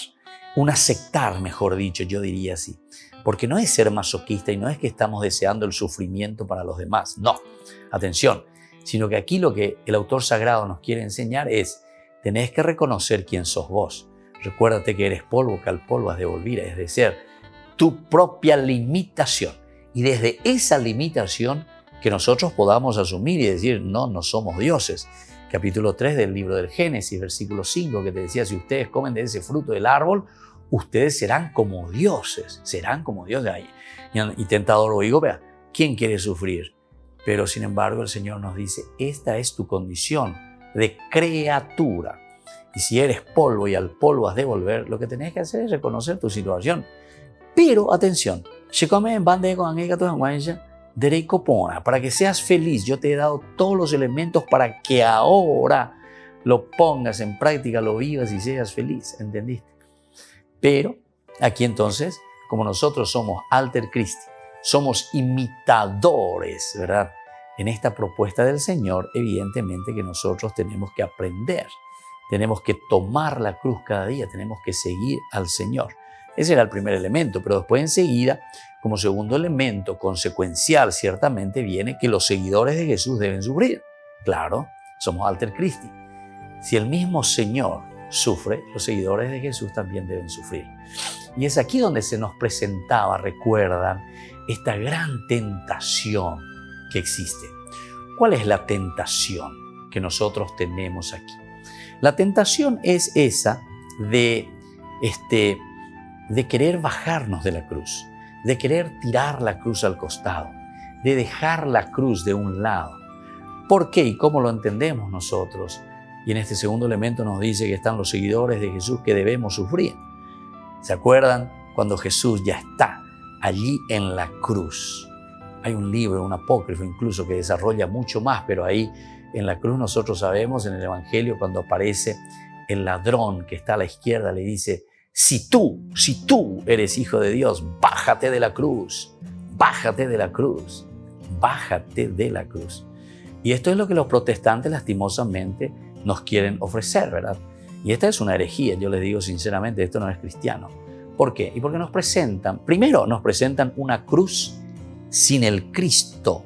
un aceptar, mejor dicho, yo diría así. Porque no es ser masoquista y no es que estamos deseando el sufrimiento para los demás. No, atención, sino que aquí lo que el autor sagrado nos quiere enseñar es: tenés que reconocer quién sos vos. Recuérdate que eres polvo, que al polvo has de volver, es decir, tu propia limitación. Y desde esa limitación que nosotros podamos asumir y decir, no somos dioses. Capítulo 3 del libro del Génesis, versículo 5, que te decía, si ustedes comen de ese fruto del árbol, ustedes serán como dioses. Serán como dioses. Y tentador oigo, vea, ¿quién quiere sufrir? Pero sin embargo el Señor nos dice, esta es tu condición de criatura. Y si eres polvo y al polvo has de volver, lo que tenés que hacer es reconocer tu situación. Pero atención, para que seas feliz, yo te he dado todos los elementos para que ahora lo pongas en práctica, lo vivas y seas feliz, ¿entendiste? Pero aquí entonces, como nosotros somos alter Christi, somos imitadores, ¿verdad? En esta propuesta del Señor, evidentemente que nosotros tenemos que aprender, tenemos que tomar la cruz cada día, tenemos que seguir al Señor. Ese era el primer elemento, pero después enseguida, como segundo elemento consecuencial, ciertamente viene que los seguidores de Jesús deben sufrir. Claro, somos alter Christi. Si el mismo Señor sufre, los seguidores de Jesús también deben sufrir. Y es aquí donde se nos presentaba, recuerdan, esta gran tentación que existe. ¿Cuál es la tentación que nosotros tenemos aquí? La tentación es esa de querer bajarnos de la cruz, de querer tirar la cruz al costado, de dejar la cruz de un lado. ¿Por qué y cómo lo entendemos nosotros? Y en este segundo elemento nos dice que están los seguidores de Jesús que debemos sufrir. ¿Se acuerdan? Cuando Jesús ya está allí en la cruz. Hay un libro, un apócrifo incluso, que desarrolla mucho más, pero ahí en la cruz nosotros sabemos, en el Evangelio, cuando aparece el ladrón que está a la izquierda, le dice, si tú eres hijo de Dios, bájate de la cruz, bájate de la cruz, bájate de la cruz. Y esto es lo que los protestantes lastimosamente nos quieren ofrecer, ¿verdad? Y esta es una herejía, yo les digo sinceramente, esto no es cristiano. ¿Por qué? Y porque primero nos presentan una cruz sin el Cristo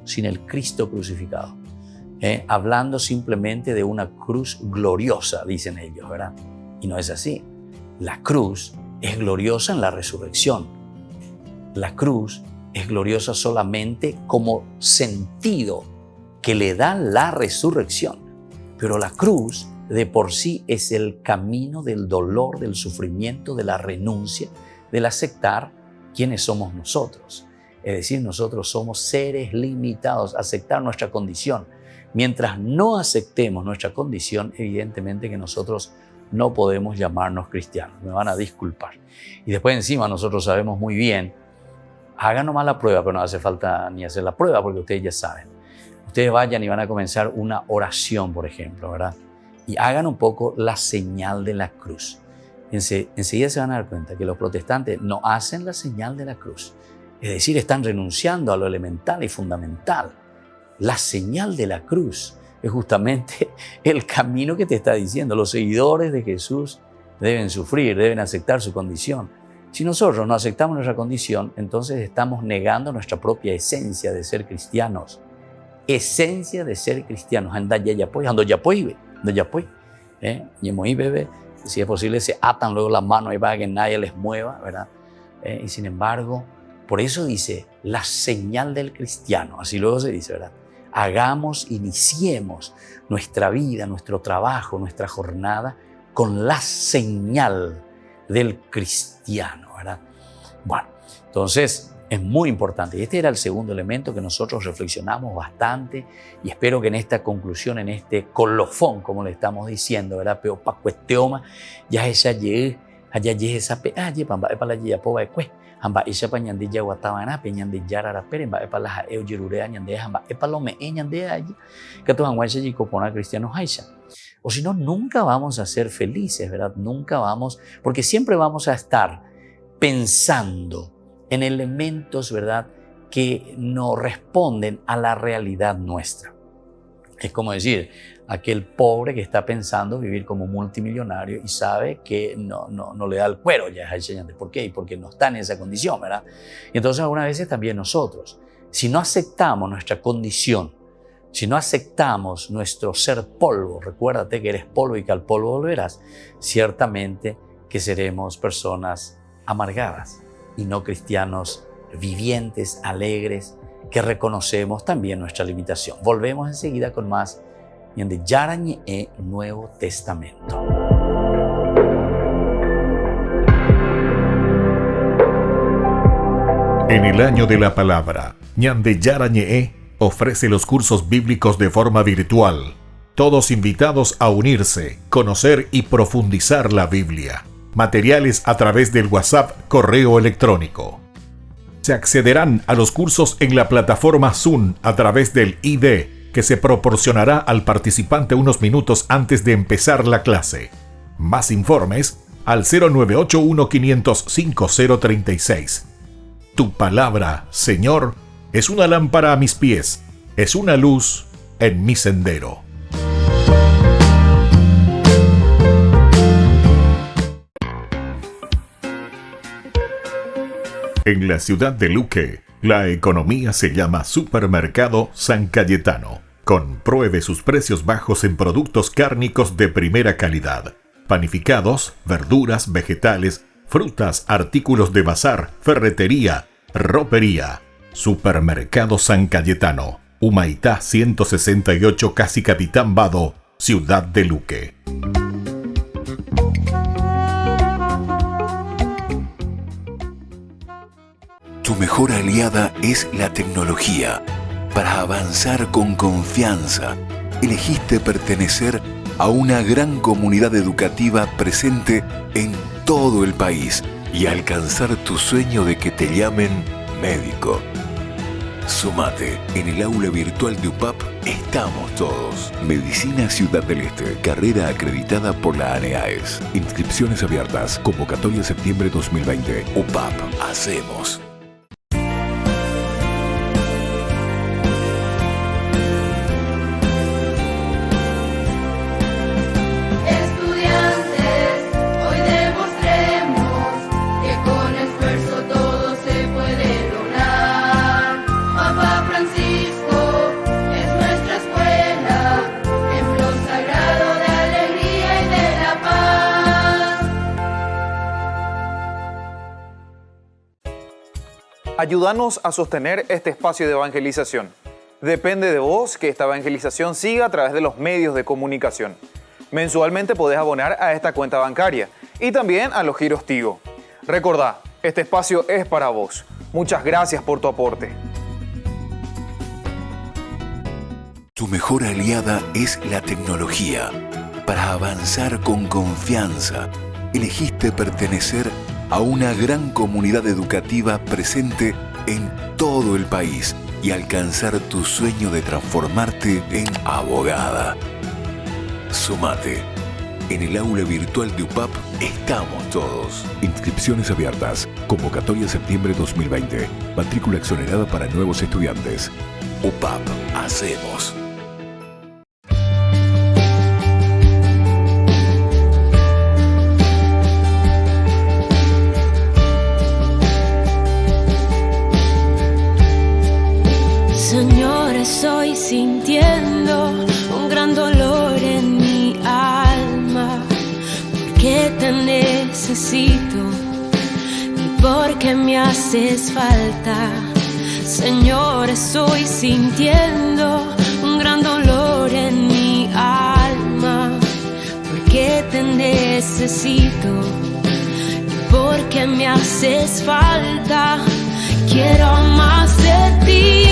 crucificado. Hablando simplemente de una cruz gloriosa, dicen ellos, ¿verdad? Y no es así. La cruz es gloriosa en la resurrección. La cruz es gloriosa solamente como sentido que le da la resurrección. Pero la cruz de por sí es el camino del dolor, del sufrimiento, de la renuncia, del aceptar quiénes somos nosotros. Es decir, nosotros somos seres limitados, aceptar nuestra condición. Mientras no aceptemos nuestra condición, evidentemente que nosotros no podemos llamarnos cristianos. Me van a disculpar. Y después encima nosotros sabemos muy bien, hagan nomás la prueba, pero no hace falta ni hacer la prueba porque ustedes ya saben. Ustedes vayan y van a comenzar una oración, por ejemplo, ¿verdad? Y hagan un poco la señal de la cruz. Enseguida se van a dar cuenta que los protestantes no hacen la señal de la cruz. Es decir, están renunciando a lo elemental y fundamental. La señal de la cruz es justamente el camino que te está diciendo. Los seguidores de Jesús deben sufrir, deben aceptar su condición. Si nosotros no aceptamos nuestra condición, entonces estamos negando nuestra propia esencia de ser cristianos. Esencia de ser cristianos. Si es posible, se atan luego las manos ahí para que nadie les mueva, ¿verdad? Y sin embargo, por eso dice la señal del cristiano. Así luego se dice, ¿verdad? Iniciemos nuestra vida, nuestro trabajo, nuestra jornada con la señal del cristiano, ¿verdad? Bueno, entonces es muy importante. Y este era el segundo elemento que nosotros reflexionamos bastante y espero que en esta conclusión, en este colofón, como le estamos diciendo, ¿verdad? Pero para cuestión, ya esa llegue, allá llegue esa pe, pamba, para la llegue, poba, hamba isha pa nyande ya watabana pe nyande jarara pere mba epa la eu jirurea nyande hamba epa lo me nyande allí que tu anguache y copona cristiano haisha. O si no, nunca vamos a ser felices, ¿verdad? Nunca vamos, porque siempre vamos a estar pensando en elementos, ¿verdad?, que no responden a la realidad nuestra. Es como decir, aquel pobre que está pensando vivir como multimillonario y sabe que no le da el cuero ya. ¿Por qué? Porque no está en esa condición, ¿verdad? Y entonces algunas veces también nosotros, si no aceptamos nuestra condición, si no aceptamos nuestro ser polvo, recuérdate que eres polvo y que al polvo volverás, ciertamente que seremos personas amargadas y no cristianos vivientes, alegres, que reconocemos también nuestra limitación. Volvemos enseguida con más de Yarañe Nuevo Testamento. En el año de la palabra, Ñande Yarañe ofrece los cursos bíblicos de forma virtual. Todos invitados a unirse, conocer y profundizar la Biblia. Materiales a través del WhatsApp, correo electrónico. Se accederán a los cursos en la plataforma Zoom a través del ID que se proporcionará al participante unos minutos antes de empezar la clase. Más informes al 0981-500-5036. Tu palabra, Señor, es una lámpara a mis pies, es una luz en mi sendero. En la ciudad de Luque, la economía se llama Supermercado San Cayetano. Compruebe sus precios bajos en productos cárnicos de primera calidad. Panificados, verduras, vegetales, frutas, artículos de bazar, ferretería, ropería. Supermercado San Cayetano, Humaitá 168, Casi Capitán Vado, ciudad de Luque. Tu mejor aliada es la tecnología. Para avanzar con confianza, elegiste pertenecer a una gran comunidad educativa presente en todo el país y alcanzar tu sueño de que te llamen médico. Sumate, en el aula virtual de UPAP estamos todos. Medicina Ciudad del Este, carrera acreditada por la ANEAES. Inscripciones abiertas, convocatoria septiembre 2020. UPAP, hacemos. Ayúdanos a sostener este espacio de evangelización. Depende de vos que esta evangelización siga a través de los medios de comunicación. Mensualmente podés abonar a esta cuenta bancaria y también a los giros Tigo. Recordá, este espacio es para vos. Muchas gracias por tu aporte. Tu mejor aliada es la tecnología. Para avanzar con confianza, elegiste pertenecer a una gran comunidad educativa presente en todo el país y alcanzar tu sueño de transformarte en abogada. Sumate. En el aula virtual de UPAP estamos todos. Inscripciones abiertas. Convocatoria septiembre 2020. Matrícula exonerada para nuevos estudiantes. UPAP, hacemos. Señor, estoy sintiendo un gran dolor en mi alma, porque te necesito y porque me haces falta. Señor, estoy sintiendo un gran dolor en mi alma, porque te necesito y porque me haces falta. Quiero más de ti.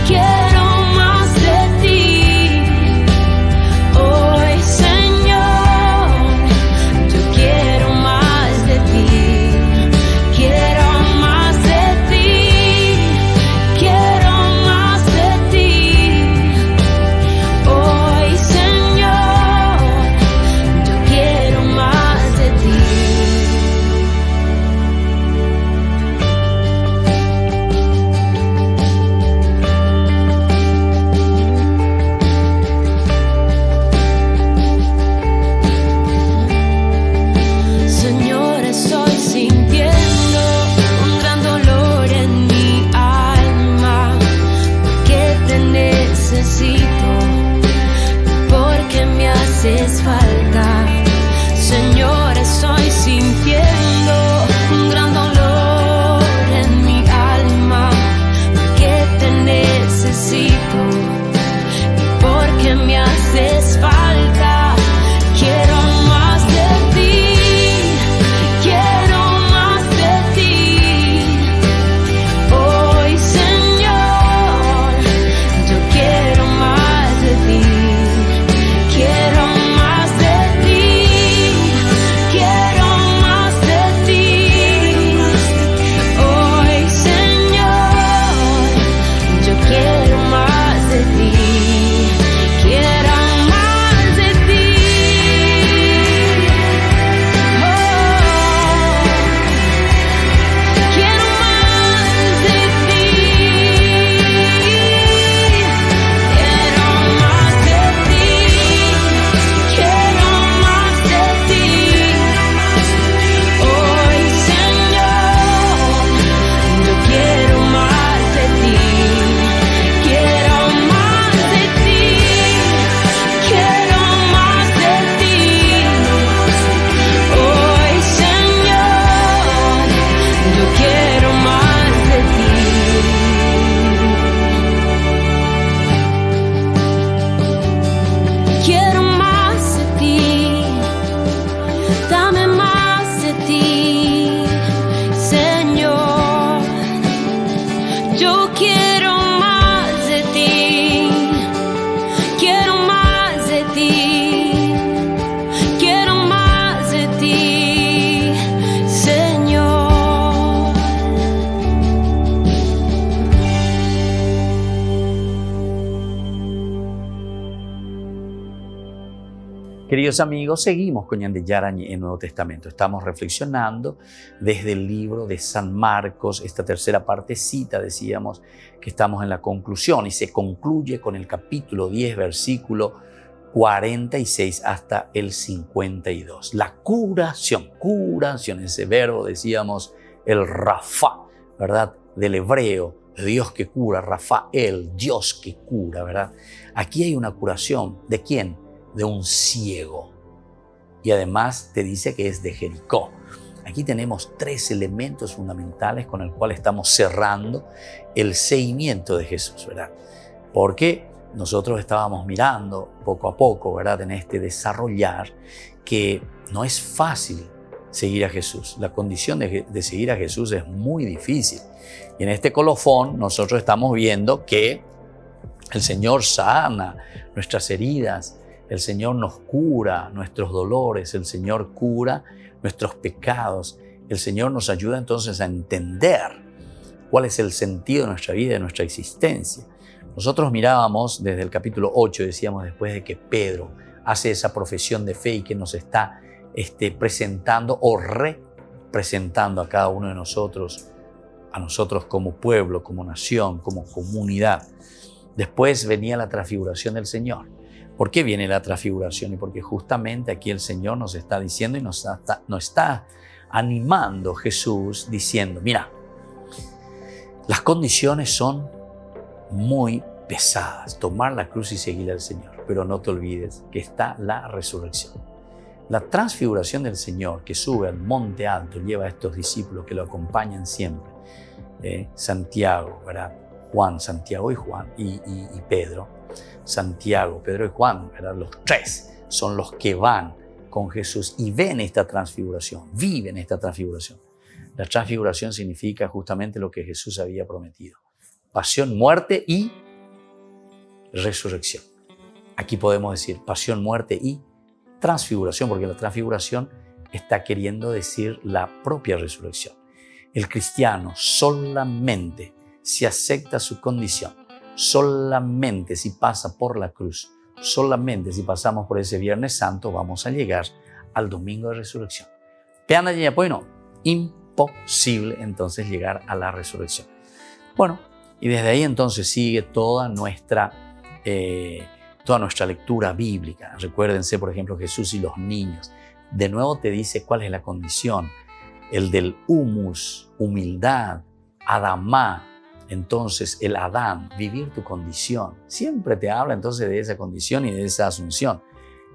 Quiero más de ti, hoy Señor, yo quiero más de ti, quiero más de ti, quiero más de ti, hoy Señor, yo quiero más de ti. Haces falta, Señor, estoy sintiendo un gran dolor en mi alma, porque te necesito y porque me haces falta. Quiero más de ti, quiero más de ti, hoy Señor, yo quiero más de ti. Quiero más de ti, quiero más de ti, hoy Señor, yo quiero más de ti, quiero más de ti, quiero más de ti, quiero más de ti. Quiero más de ti, hoy Señor, yo quiero más de ti, quiero más de ti, quiero más de ti, hoy Señor, yo quiero más de ti. Quiero más de ti, dame más de ti, Señor. Yo quiero más de ti, quiero más de ti, quiero más de ti, Señor. Queridos amigos, seguimos con Ñan de Yarañi en Nuevo Testamento. Estamos reflexionando desde el libro de San Marcos, esta tercera partecita, decíamos que estamos en la conclusión y se concluye con el capítulo 10, versículo 46 hasta el 52. La curación, ese verbo, decíamos, el Rafa, ¿verdad? Del hebreo, Dios que cura, Rafael, Dios que cura, ¿verdad? Aquí hay una curación, ¿de quién? De un ciego. Y además te dice que es de Jericó. Aquí tenemos 3 elementos fundamentales con el cual estamos cerrando el seguimiento de Jesús, ¿verdad? Porque nosotros estábamos mirando poco a poco, ¿verdad?, en este desarrollar que no es fácil seguir a Jesús. La condición de seguir a Jesús es muy difícil. Y en este colofón nosotros estamos viendo que el Señor sana nuestras heridas, el Señor nos cura nuestros dolores, el Señor cura nuestros pecados. El Señor nos ayuda entonces a entender cuál es el sentido de nuestra vida, de nuestra existencia. Nosotros mirábamos desde el capítulo 8, decíamos, después de que Pedro hace esa profesión de fe y que nos está presentando o representando a cada uno de nosotros, a nosotros como pueblo, como nación, como comunidad. Después venía la transfiguración del Señor. ¿Por qué viene la transfiguración? Y porque justamente aquí el Señor nos está diciendo y nos está animando Jesús diciendo, mira, las condiciones son muy pesadas, tomar la cruz y seguir al Señor, pero no te olvides que está la resurrección. La transfiguración del Señor que sube al monte alto lleva a estos discípulos que lo acompañan siempre, Santiago, ¿verdad? Juan, Santiago y Juan y Pedro. Santiago, Pedro y Juan, ¿verdad? Los 3 son los que van con Jesús y ven esta transfiguración, viven esta transfiguración. La transfiguración significa justamente lo que Jesús había prometido: pasión, muerte y resurrección. Aquí podemos decir pasión, muerte y transfiguración, porque la transfiguración está queriendo decir la propia resurrección. El cristiano solamente si acepta su condición, solamente si pasa por la cruz, solamente si pasamos por ese Viernes Santo, vamos a llegar al domingo de resurrección. Bueno, imposible entonces llegar a la resurrección. Bueno, y desde ahí entonces sigue toda nuestra lectura bíblica. Recuérdense, por ejemplo, Jesús y los niños. De nuevo te dice cuál es la condición. El del humus, humildad, Adamá. Entonces, el Adán, vivir tu condición. Siempre te habla entonces de esa condición y de esa asunción.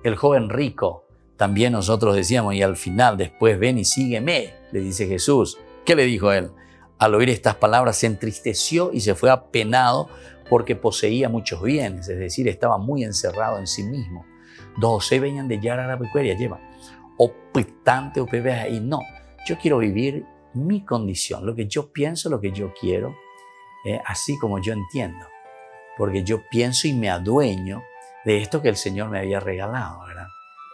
El joven rico, también nosotros decíamos, y al final, después, ven y sígueme, le dice Jesús. ¿Qué le dijo él? Al oír estas palabras se entristeció y se fue apenado porque poseía muchos bienes, es decir, estaba muy encerrado en sí mismo. Doce venían de Yara lleva. O pitante o pebea y no. Yo quiero vivir mi condición, lo que yo pienso, lo que yo quiero, así como yo entiendo. Porque yo pienso y me adueño de esto que el Señor me había regalado, ¿verdad?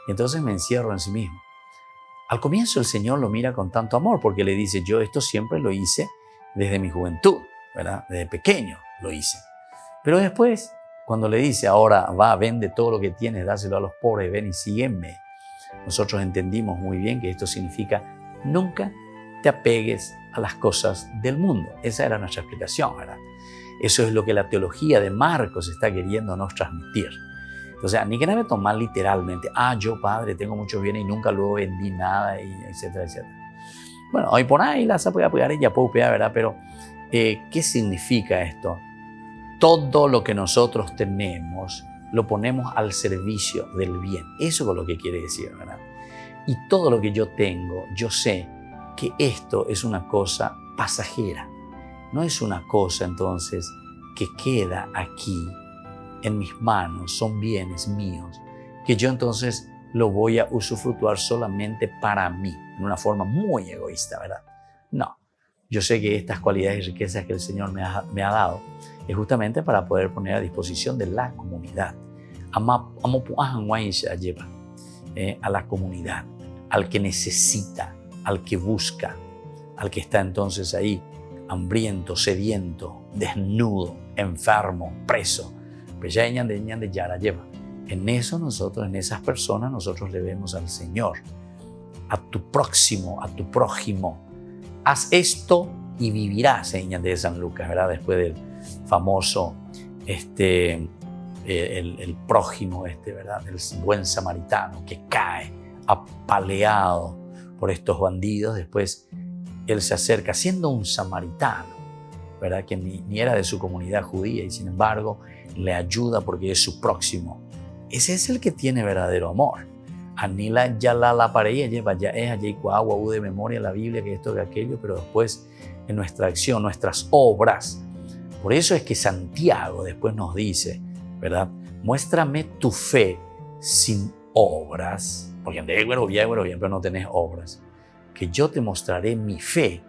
Y entonces me encierro en sí mismo. Al comienzo el Señor lo mira con tanto amor porque le dice, yo esto siempre lo hice desde mi juventud, ¿verdad? Desde pequeño lo hice. Pero después, cuando le dice, ahora va, vende todo lo que tienes, dáselo a los pobres, ven y sígueme, nosotros entendimos muy bien que esto significa nunca te apegues a las cosas del mundo. Esa era nuestra explicación, ¿verdad? Eso es lo que la teología de Marcos está queriendo nos transmitir. O sea, ni que nada tomar literalmente, yo padre, tengo muchos bienes y nunca luego vendí nada, y etcétera, etcétera. Bueno, hoy por ahí la se puede apoyar ella, ¿verdad? Pero, ¿qué significa esto? Todo lo que nosotros tenemos lo ponemos al servicio del bien. Eso es lo que quiere decir, ¿verdad? Y todo lo que yo tengo, yo sé que esto es una cosa pasajera. No es una cosa, entonces, que queda aquí en mis manos, son bienes míos, que yo entonces lo voy a usufructuar solamente para mí, en una forma muy egoísta, ¿verdad? No, yo sé que estas cualidades y riquezas que el Señor me ha dado es justamente para poder poner a disposición de la comunidad. A la comunidad, al que necesita, al que busca, al que está entonces ahí, hambriento, sediento, desnudo, enfermo, preso. En eso nosotros, en esas personas, nosotros le vemos al Señor, a tu próximo, a tu prójimo. Haz esto y vivirás, señal de San Lucas, ¿verdad? Después del famoso, el prójimo, ¿verdad? El buen samaritano que cae apaleado por estos bandidos. Después él se acerca siendo un samaritano, ¿verdad? Que ni era de su comunidad judía y sin embargo le ayuda porque es su próximo. Ese es el que tiene verdadero amor. Anila ya la pareja, ya es allí agua de memoria la Biblia, que esto, que aquello, pero después en nuestra acción, nuestras obras. Por eso es que Santiago después nos dice, ¿verdad? Muéstrame tu fe sin obras, porque bien, pero no tenés obras, que yo te mostraré mi fe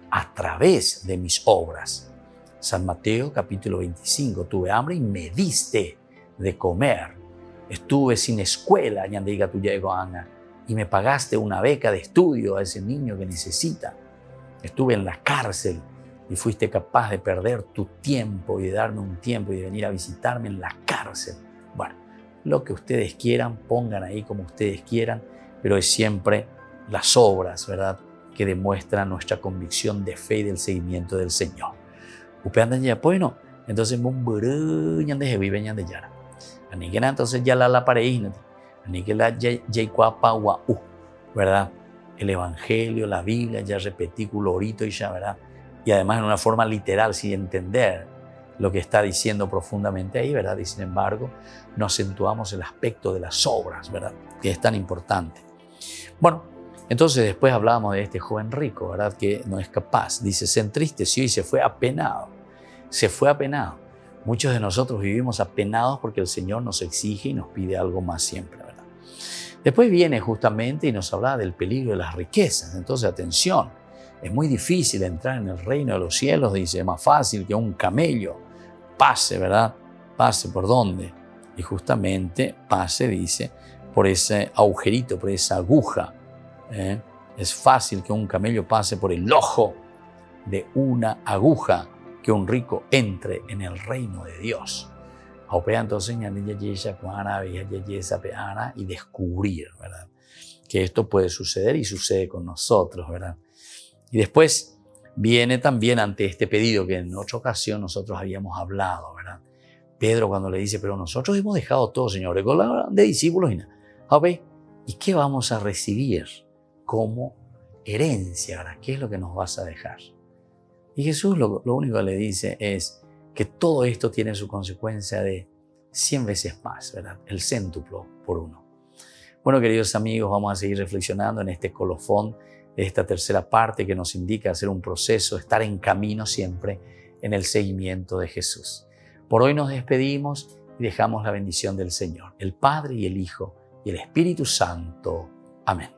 a través de mis obras. San Mateo capítulo 25, tuve hambre y me diste de comer. Estuve sin escuela, y me pagaste una beca de estudio a ese niño que necesita. Estuve en la cárcel y fuiste capaz de perder tu tiempo y de darme un tiempo y de venir a visitarme en la cárcel. Bueno, lo que ustedes quieran, pongan ahí como ustedes quieran, pero es siempre las obras, ¿verdad?, que demuestran nuestra convicción de fe y del seguimiento del Señor. Bueno, entonces entonces ya la pareja, ¿verdad? El Evangelio, la Biblia, ya repetí culorito y ya, ¿verdad? Y además en una forma literal, sin entender lo que está diciendo profundamente ahí, ¿verdad? Y sin embargo, no acentuamos el aspecto de las obras, ¿verdad?, que es tan importante. Bueno, entonces después hablábamos de este joven rico, ¿verdad?, que no es capaz. Dice, se entristeció y se fue apenado. Se fue apenado. Muchos de nosotros vivimos apenados porque el Señor nos exige y nos pide algo más siempre, ¿verdad? Después viene justamente y nos habla del peligro de las riquezas. Entonces, atención, es muy difícil entrar en el reino de los cielos, dice, es más fácil que un camello pase, ¿verdad? Pase por dónde. Y justamente pase, dice, por ese agujerito, por esa aguja. Es fácil que un camello pase por el ojo de una aguja, que un rico entre en el reino de Dios. Entonces, y descubrir, ¿verdad?, que esto puede suceder y sucede con nosotros, ¿verdad? Y después viene también ante este pedido que en otra ocasión nosotros habíamos hablado, ¿verdad? Pedro cuando le dice, pero nosotros hemos dejado todo, Señor, de discípulos y nada. ¿Y qué vamos a recibir como herencia, ¿verdad? ¿Qué es lo que nos vas a dejar? Y Jesús lo único que le dice es que todo esto tiene su consecuencia de 100 veces más, ¿verdad? El céntuplo por uno. Bueno, queridos amigos, vamos a seguir reflexionando en este colofón de esta tercera parte que nos indica hacer un proceso, estar en camino siempre en el seguimiento de Jesús. Por hoy nos despedimos y dejamos la bendición del Señor, el Padre y el Hijo y el Espíritu Santo. Amén.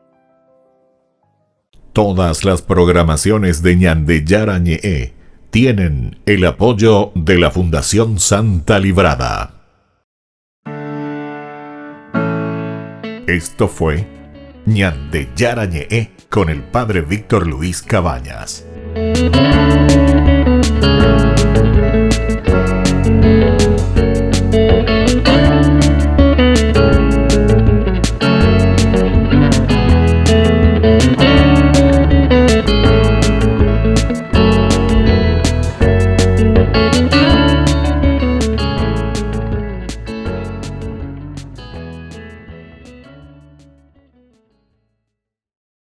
Todas las programaciones de Ñande Yara Ñe'e tienen el apoyo de la Fundación Santa Librada. Esto fue Ñande Yara Ñe'e con el Padre Víctor Luis Cabañas.